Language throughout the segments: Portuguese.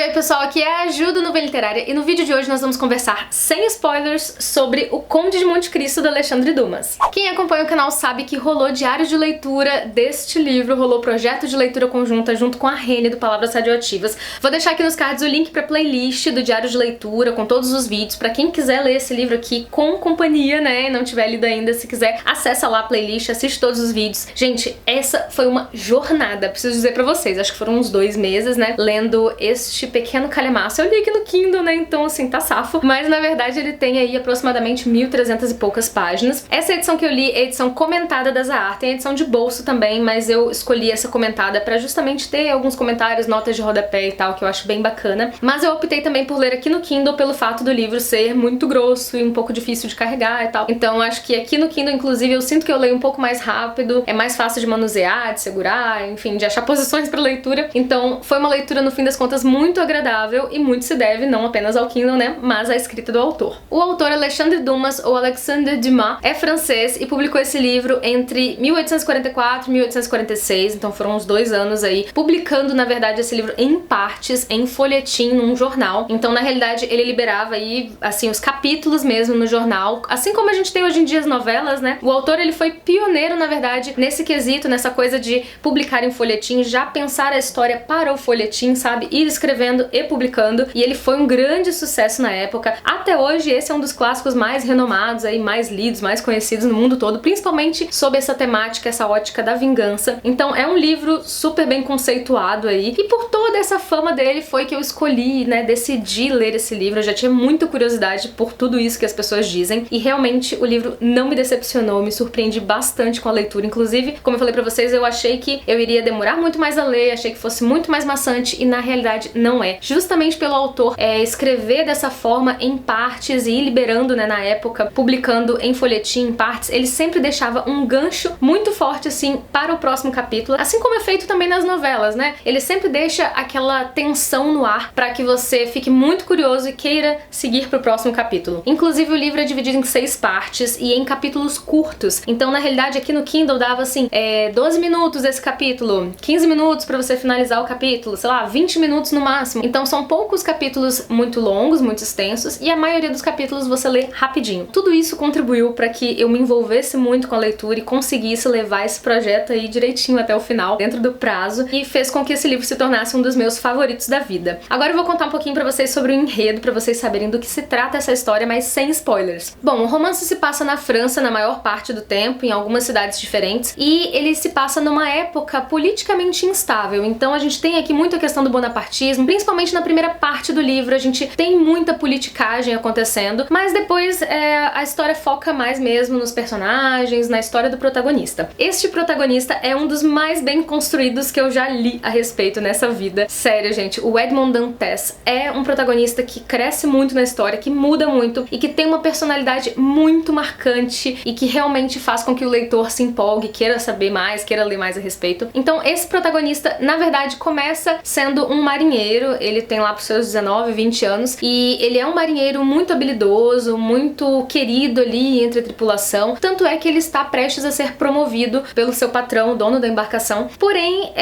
Oi pessoal, aqui é a Ju do Nuvem Literária e no vídeo de hoje nós vamos conversar sem spoilers sobre O Conde de Monte Cristo, do Alexandre Dumas. Quem acompanha o canal sabe que rolou diário de leitura deste livro, rolou projeto de leitura conjunta junto com a Rene do Palavras Radioativas. Vou deixar aqui nos cards o link pra playlist do diário de leitura com todos os vídeos, pra quem quiser ler esse livro aqui com companhia, né, e não tiver lido ainda, se quiser, acessa lá a playlist, assiste todos os vídeos. Gente, essa foi uma jornada, preciso dizer pra vocês, acho que foram uns 2 meses, né, lendo este pequeno calhamaço. Eu li aqui no Kindle, né, então assim, tá safo, mas na verdade ele tem aí aproximadamente 1.300 e poucas páginas. Essa edição que eu li é a edição comentada da Zahar, tem a edição de bolso também, mas eu escolhi essa comentada pra justamente ter alguns comentários, notas de rodapé e tal, que eu acho bem bacana. Mas eu optei também por ler aqui no Kindle pelo fato do livro ser muito grosso e um pouco difícil de carregar e tal. Então acho que aqui no Kindle, inclusive, eu sinto que eu leio um pouco mais rápido, é mais fácil de manusear, de segurar, enfim, de achar posições pra leitura. Então foi uma leitura, no fim das contas, muito agradável e muito se deve não apenas ao Kindle, né, mas à escrita do autor. O autor Alexandre Dumas, ou Alexandre Dumas, é francês e publicou esse livro entre 1844 e 1846, então foram uns 2 anos aí, publicando, na verdade, esse livro em partes, em folhetim, num jornal. Então, na realidade, ele liberava aí, assim, os capítulos mesmo no jornal, assim como a gente tem hoje em dia as novelas, né? O autor, ele foi pioneiro, na verdade, nesse quesito, nessa coisa de publicar em folhetim, já pensar a história para o folhetim, sabe? Ir escrevendo e publicando, e ele foi um grande sucesso na época. Até hoje, esse é um dos clássicos mais renomados, aí, mais lidos, mais conhecidos no mundo todo, principalmente sob essa temática, essa ótica da vingança. Então, é um livro super bem conceituado aí, e por toda essa fama dele foi que eu escolhi, né, decidi ler esse livro. Eu já tinha muita curiosidade por tudo isso que as pessoas dizem, e realmente o livro não me decepcionou, me surpreendi bastante com a leitura. Inclusive, como eu falei pra vocês, eu achei que eu iria demorar muito mais a ler, achei que fosse muito mais maçante, e na realidade não é. Justamente pelo autor escrever dessa forma em partes e ir liberando, né, na época, publicando em folhetim, em partes, ele sempre deixava um gancho muito forte, assim, para o próximo capítulo, assim como é feito também nas novelas, né? Ele sempre deixa aquela tensão no ar para que você fique muito curioso e queira seguir pro próximo capítulo. Inclusive, o livro é dividido em 6 partes e em capítulos curtos. Então, na realidade, aqui no Kindle dava, assim, 12 minutos esse capítulo, 15 minutos pra você finalizar o capítulo, sei lá, 20 minutos no máximo. Então, são poucos capítulos muito longos, muito extensos, e a maioria dos capítulos você lê rapidinho. Tudo isso contribuiu pra que eu me envolvesse muito com a leitura e conseguisse levar esse projeto aí direitinho até o final, dentro do prazo, e fez com que esse livro se tornasse um dos meus favoritos da vida. Agora eu vou contar um pouquinho pra vocês sobre o enredo, pra vocês saberem do que se trata essa história, mas sem spoilers. Bom, o romance se passa na França na maior parte do tempo, em algumas cidades diferentes, e ele se passa numa época politicamente instável. Então a gente tem aqui muita questão do bonapartismo, principalmente na primeira parte do livro a gente tem muita politicagem acontecendo, mas depois a história foca mais mesmo nos personagens, na história do protagonista. Este protagonista é um dos mais bem construídos que eu já li a respeito nessa vida. Sério, gente, o Edmond Dantes é um protagonista que cresce muito na história, que muda muito e que tem uma personalidade muito marcante e que realmente faz com que o leitor se empolgue, queira saber mais, queira ler mais a respeito. Então esse protagonista, na verdade, começa sendo um marinheiro, ele tem lá pros seus 19, 20 anos, e ele é um marinheiro muito habilidoso, muito querido ali entre a tripulação, tanto é que ele está prestes a ser promovido pelo seu patrão, o dono da embarcação. Porém,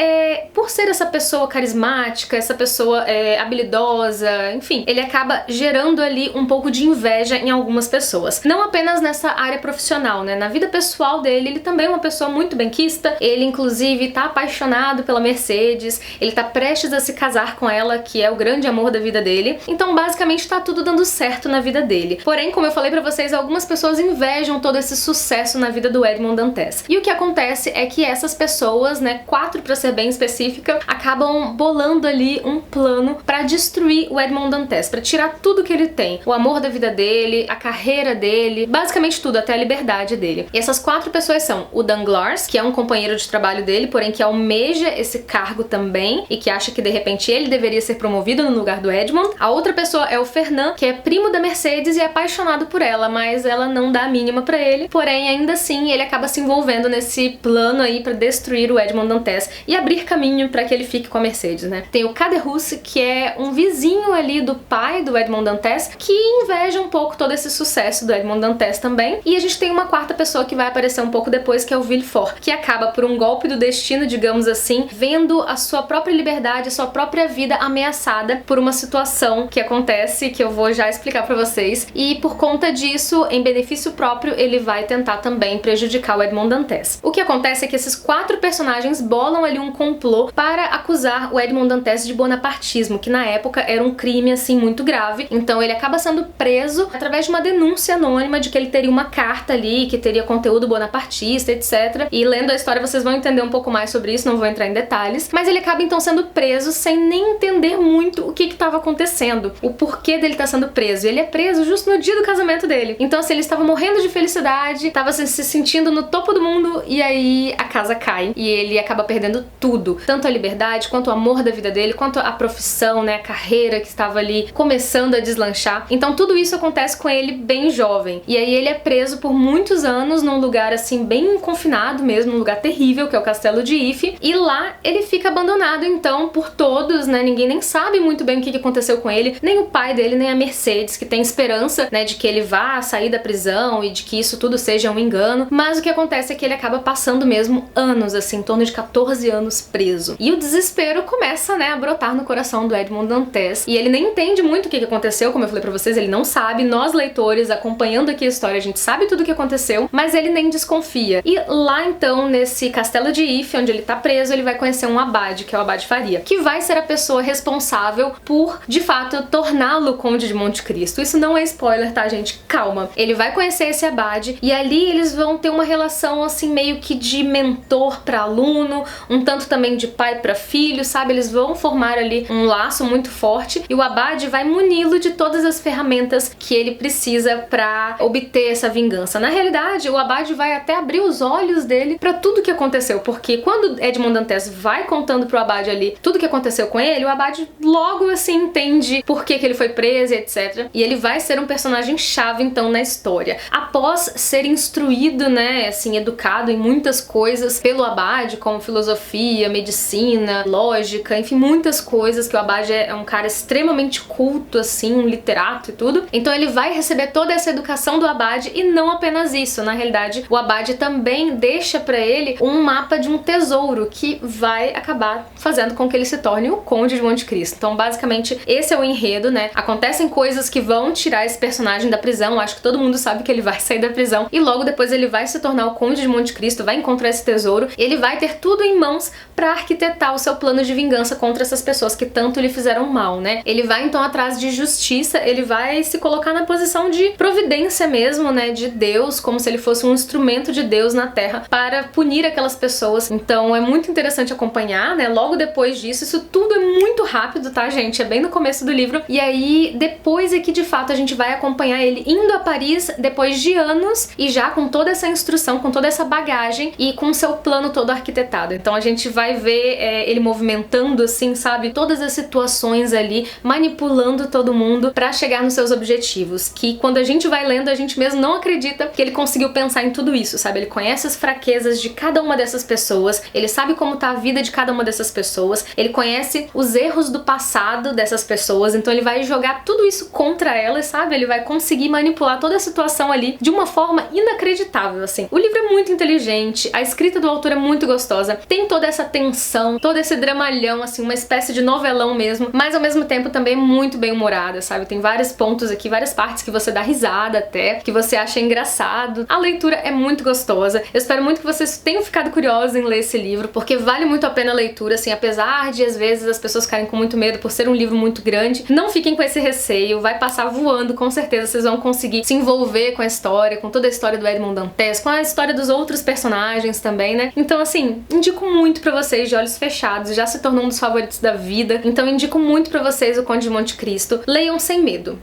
por ser essa pessoa carismática, essa pessoa habilidosa, enfim, ele acaba gerando ali um pouco de inveja em algumas pessoas. Não apenas nessa área profissional, né? Na vida pessoal dele, ele também é uma pessoa muito benquista, ele inclusive tá apaixonado pela Mercedes, ele tá prestes a se casar com ela, que é o grande amor da vida dele. Então, basicamente, tá tudo dando certo na vida dele. Porém, como eu falei pra vocês, algumas pessoas invejam todo esse sucesso na vida do Edmond Dantes. E o que acontece é que essas pessoas, né, 4 pra ser bem específica, acabam bolando ali um plano pra destruir o Edmond Dantes, pra tirar tudo que ele tem. O amor da vida dele, a carreira dele, basicamente tudo, até a liberdade dele. E essas 4 pessoas são o Danglars, que é um companheiro de trabalho dele, porém que almeja esse cargo também e que acha que de repente ele deveria ser promovido no lugar do Edmond. A outra pessoa é o Fernand, que é primo da Mercedes e é apaixonado por ela, mas ela não dá a mínima pra ele. Porém, ainda assim, ele acaba se envolvendo nesse plano aí pra destruir o Edmond Dantes e abrir caminho pra que ele fique com a Mercedes, né? Tem o Caderousse, que é um vizinho ali do pai do Edmond Dantes, que inveja um pouco todo esse sucesso do Edmond Dantes também. E a gente tem uma 4ª pessoa que vai aparecer um pouco depois, que é o Villefort, que acaba por um golpe do destino, digamos assim, vendo a sua própria liberdade, a sua própria vida à ameaçada por uma situação que acontece, que eu vou já explicar pra vocês, e por conta disso, em benefício próprio, ele vai tentar também prejudicar o Edmond Dantes. O que acontece é que esses 4 personagens bolam ali um complô para acusar o Edmond Dantes de bonapartismo, que na época era um crime assim muito grave. Então ele acaba sendo preso através de uma denúncia anônima de que ele teria uma carta ali, que teria conteúdo bonapartista, etc. E lendo a história vocês vão entender um pouco mais sobre isso, não vou entrar em detalhes. Mas ele acaba então sendo preso sem nem entender muito o que estava acontecendo, o porquê dele estar sendo preso. Ele é preso justo no dia do casamento dele. Então assim, ele estava morrendo de felicidade, estava se sentindo no topo do mundo, e aí a casa cai e ele acaba perdendo tudo, tanto a liberdade, quanto o amor da vida dele, quanto a profissão, né, a carreira que estava ali começando a deslanchar. Então tudo isso acontece com ele bem jovem. E aí ele é preso por muitos anos num lugar assim bem confinado mesmo, um lugar terrível, que é o Castelo de If, e lá ele fica abandonado então por todos, né, ninguém nem sabe muito bem o que aconteceu com ele, nem o pai dele, nem a Mercedes, que tem esperança, né, de que ele vá sair da prisão e de que isso tudo seja um engano, mas o que acontece é que ele acaba passando mesmo anos, assim, em torno de 14 anos preso. E o desespero começa, né, a brotar no coração do Edmond Dantes, e ele nem entende muito o que aconteceu, como eu falei pra vocês, ele não sabe. Nós, leitores, acompanhando aqui a história, a gente sabe tudo o que aconteceu, mas ele nem desconfia. E lá, então, nesse Castelo de If, onde ele tá preso, ele vai conhecer um abade, que é o Abade Faria, que vai ser a pessoa responsável por, de fato, torná-lo Conde de Monte Cristo. Isso não é spoiler, tá, gente? Calma. Ele vai conhecer esse abade, e ali eles vão ter uma relação, assim, meio que de mentor pra aluno, um tanto também de pai pra filho, sabe? Eles vão formar ali um laço muito forte, e o abade vai muni-lo de todas as ferramentas que ele precisa pra obter essa vingança. Na realidade, o abade vai até abrir os olhos dele pra tudo que aconteceu, porque quando Edmond Dantes vai contando pro abade ali tudo que aconteceu com ele, o abade logo assim entende por que ele foi preso, etc. E ele vai ser um personagem chave então na história. Após ser instruído, né, assim, educado em muitas coisas pelo abade, como filosofia, medicina, lógica, enfim, muitas coisas, que o abade é um cara extremamente culto, assim, um literato e tudo. Então ele vai receber toda essa educação do abade, e não apenas isso. Na realidade, o abade também deixa pra ele um mapa de um tesouro que vai acabar fazendo com que ele se torne o Conde de Monte Cristo. Então, basicamente, esse é o enredo, né? Acontecem coisas que vão tirar esse personagem da prisão. Acho que todo mundo sabe que ele vai sair da prisão, e logo depois ele vai se tornar o Conde de Monte Cristo, vai encontrar esse tesouro, ele vai ter tudo em mãos pra arquitetar o seu plano de vingança contra essas pessoas que tanto lhe fizeram mal, né? Ele vai então atrás de justiça, ele vai se colocar na posição de providência mesmo, né, de Deus, como se ele fosse um instrumento de Deus na Terra para punir aquelas pessoas. Então é muito interessante acompanhar, né? Logo depois disso, isso tudo é muito rápido, tá, gente? É bem no começo do livro. E aí, depois é que de fato a gente vai acompanhar ele indo a Paris depois de anos, e já com toda essa instrução, com toda essa bagagem e com o seu plano todo arquitetado. Então a gente vai ver ele movimentando, assim, sabe? Todas as situações ali, manipulando todo mundo pra chegar nos seus objetivos, que quando a gente vai lendo, a gente mesmo não acredita que ele conseguiu pensar em tudo isso, sabe? Ele conhece as fraquezas de cada uma dessas pessoas, ele sabe como tá a vida de cada uma dessas pessoas, ele conhece os erros do passado dessas pessoas, então ele vai jogar tudo isso contra elas, sabe? Ele vai conseguir manipular toda a situação ali de uma forma inacreditável, assim. O livro é muito inteligente, a escrita do autor é muito gostosa, tem toda essa tensão, todo esse dramalhão, assim, uma espécie de novelão mesmo, mas ao mesmo tempo também muito bem humorada, sabe? Tem vários pontos aqui, várias partes que você dá risada até, que você acha engraçado. A leitura é muito gostosa. Eu espero muito que vocês tenham ficado curiosos em ler esse livro, porque vale muito a pena a leitura, assim, apesar de às vezes as pessoas ficarem com muito medo por ser um livro muito grande. Não fiquem com esse receio, vai passar voando, com certeza vocês vão conseguir se envolver com a história, com toda a história do Edmond Dantes, com a história dos outros personagens também, né? Então, assim, indico muito pra vocês, de olhos fechados, já se tornou um dos favoritos da vida, então indico muito pra vocês o Conde de Monte Cristo. Leiam sem medo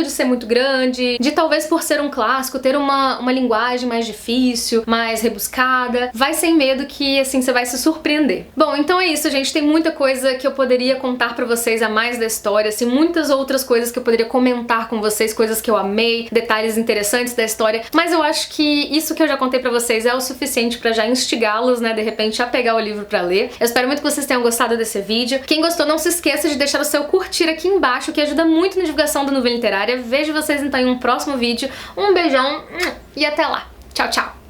de ser muito grande, de talvez por ser um clássico ter uma linguagem mais difícil, mais rebuscada. Vai sem medo que, assim, você vai se surpreender. Bom, então é isso, gente. Tem muita coisa que eu poderia contar pra vocês a mais da história, assim, muitas outras coisas que eu poderia comentar com vocês, coisas que eu amei, detalhes interessantes da história, mas eu acho que isso que eu já contei pra vocês é o suficiente pra já instigá-los, né, de repente, a pegar o livro pra ler. Eu espero muito que vocês tenham gostado desse vídeo. Quem gostou, não se esqueça de deixar o seu curtir aqui embaixo, que ajuda muito na divulgação do Nuvem Literária. Vejo vocês então em um próximo vídeo. Um beijão e até lá. Tchau, tchau!